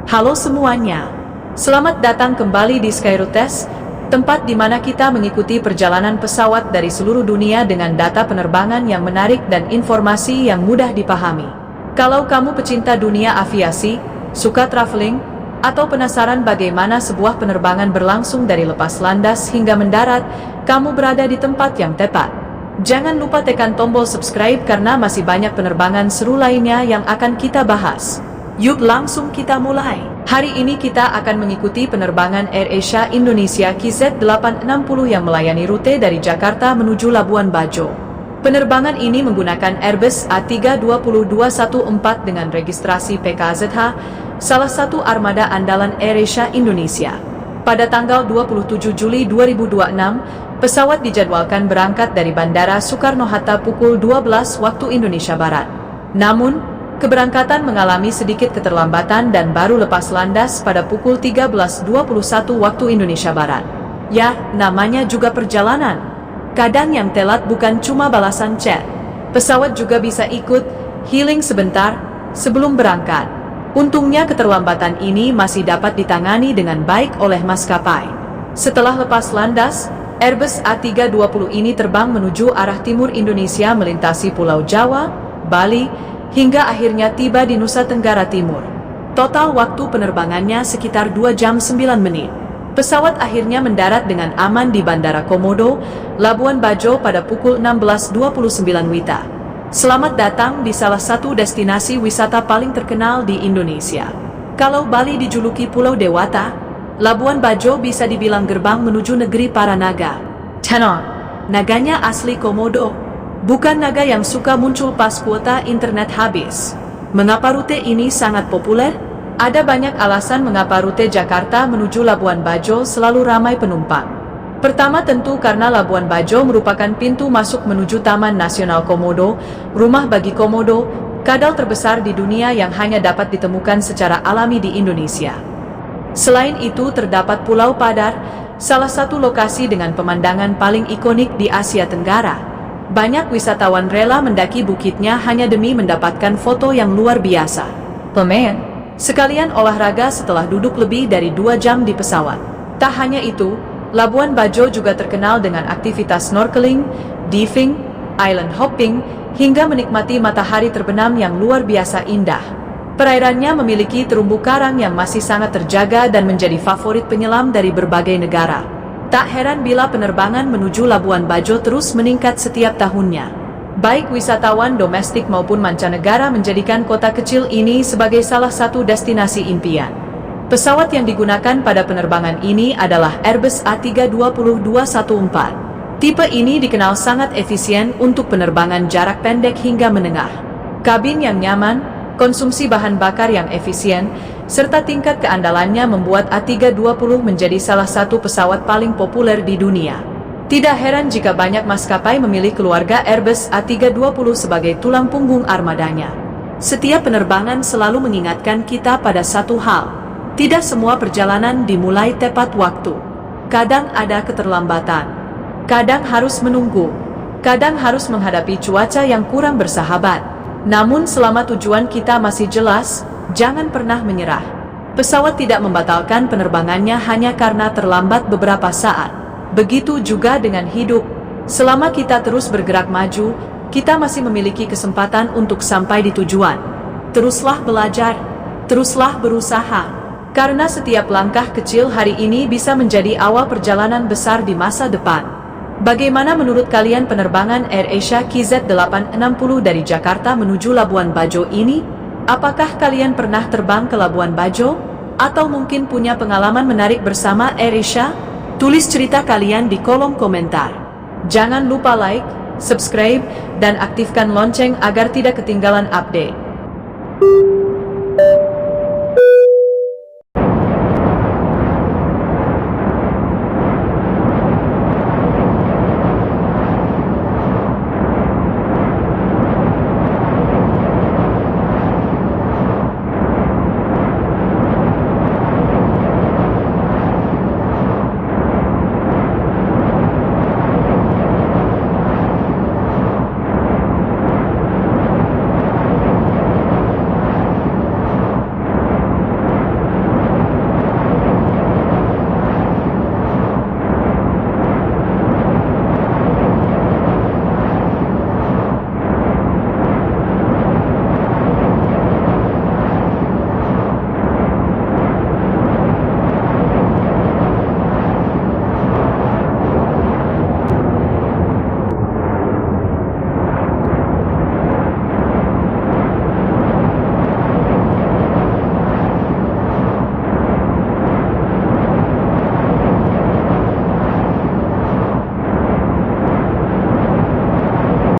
Halo semuanya, selamat datang kembali di Skyroutes, tempat di mana kita mengikuti perjalanan pesawat dari seluruh dunia dengan data penerbangan yang menarik dan informasi yang mudah dipahami. Kalau kamu pecinta dunia aviasi, suka traveling, atau penasaran bagaimana sebuah penerbangan berlangsung dari lepas landas hingga mendarat, kamu berada di tempat yang tepat. Jangan lupa tekan tombol subscribe karena masih banyak penerbangan seru lainnya yang akan kita bahas. Yuk langsung kita mulai. Hari ini kita akan mengikuti penerbangan AirAsia Indonesia KZ860 yang melayani rute dari Jakarta menuju Labuan Bajo. Penerbangan ini menggunakan Airbus A320-214 dengan registrasi PKZH, salah satu armada andalan AirAsia Indonesia. Pada tanggal 27 Juli 2026, pesawat dijadwalkan berangkat dari Bandara Soekarno-Hatta pukul 12 waktu Indonesia Barat. Namun, keberangkatan mengalami sedikit keterlambatan dan baru lepas landas pada pukul 13.21 waktu Indonesia Barat. Ya, namanya juga perjalanan. Kadang yang telat bukan cuma balasan chat. Pesawat juga bisa ikut healing sebentar sebelum berangkat. Untungnya keterlambatan ini masih dapat ditangani dengan baik oleh maskapai. Setelah lepas landas, Airbus A320 ini terbang menuju arah timur Indonesia melintasi Pulau Jawa, Bali, hingga akhirnya tiba di Nusa Tenggara Timur. Total waktu penerbangannya sekitar 2 jam 9 menit. Pesawat akhirnya mendarat dengan aman di Bandara Komodo, Labuan Bajo pada pukul 16.29 WITA. Selamat datang di salah satu destinasi wisata paling terkenal di Indonesia. Kalau Bali dijuluki Pulau Dewata, Labuan Bajo bisa dibilang gerbang menuju negeri para naga. Tenang, naganya asli Komodo, bukan naga yang suka muncul pas kuota internet habis. Mengapa rute ini sangat populer? Ada banyak alasan mengapa rute Jakarta menuju Labuan Bajo selalu ramai penumpang. Pertama tentu karena Labuan Bajo merupakan pintu masuk menuju Taman Nasional Komodo, rumah bagi komodo, kadal terbesar di dunia yang hanya dapat ditemukan secara alami di Indonesia. Selain itu terdapat Pulau Padar, salah satu lokasi dengan pemandangan paling ikonik di Asia Tenggara. Banyak wisatawan rela mendaki bukitnya hanya demi mendapatkan foto yang luar biasa. Pemen, sekalian olahraga setelah duduk lebih dari 2 jam di pesawat. Tak hanya itu, Labuan Bajo juga terkenal dengan aktivitas snorkeling, diving, island hopping, hingga menikmati matahari terbenam yang luar biasa indah. Perairannya memiliki terumbu karang yang masih sangat terjaga dan menjadi favorit penyelam dari berbagai negara. Tak heran bila penerbangan menuju Labuan Bajo terus meningkat setiap tahunnya. Baik wisatawan domestik maupun mancanegara menjadikan kota kecil ini sebagai salah satu destinasi impian. Pesawat yang digunakan pada penerbangan ini adalah Airbus A320-214. Tipe ini dikenal sangat efisien untuk penerbangan jarak pendek hingga menengah. Kabin yang nyaman, konsumsi bahan bakar yang efisien, serta tingkat keandalannya membuat A320 menjadi salah satu pesawat paling populer di dunia. Tidak heran jika banyak maskapai memilih keluarga Airbus A320 sebagai tulang punggung armadanya. Setiap penerbangan selalu mengingatkan kita pada satu hal. Tidak semua perjalanan dimulai tepat waktu. Kadang ada keterlambatan. Kadang harus menunggu. Kadang harus menghadapi cuaca yang kurang bersahabat. Namun selama tujuan kita masih jelas, jangan pernah menyerah. Pesawat tidak membatalkan penerbangannya hanya karena terlambat beberapa saat. Begitu juga dengan hidup. Selama kita terus bergerak maju, kita masih memiliki kesempatan untuk sampai di tujuan. Teruslah belajar, teruslah berusaha. Karena setiap langkah kecil hari ini bisa menjadi awal perjalanan besar di masa depan. Bagaimana menurut kalian penerbangan AirAsia KZ860 dari Jakarta menuju Labuan Bajo ini? Apakah kalian pernah terbang ke Labuan Bajo? Atau mungkin punya pengalaman menarik bersama AirAsia? Tulis cerita kalian di kolom komentar. Jangan lupa like, subscribe, dan aktifkan lonceng agar tidak ketinggalan update.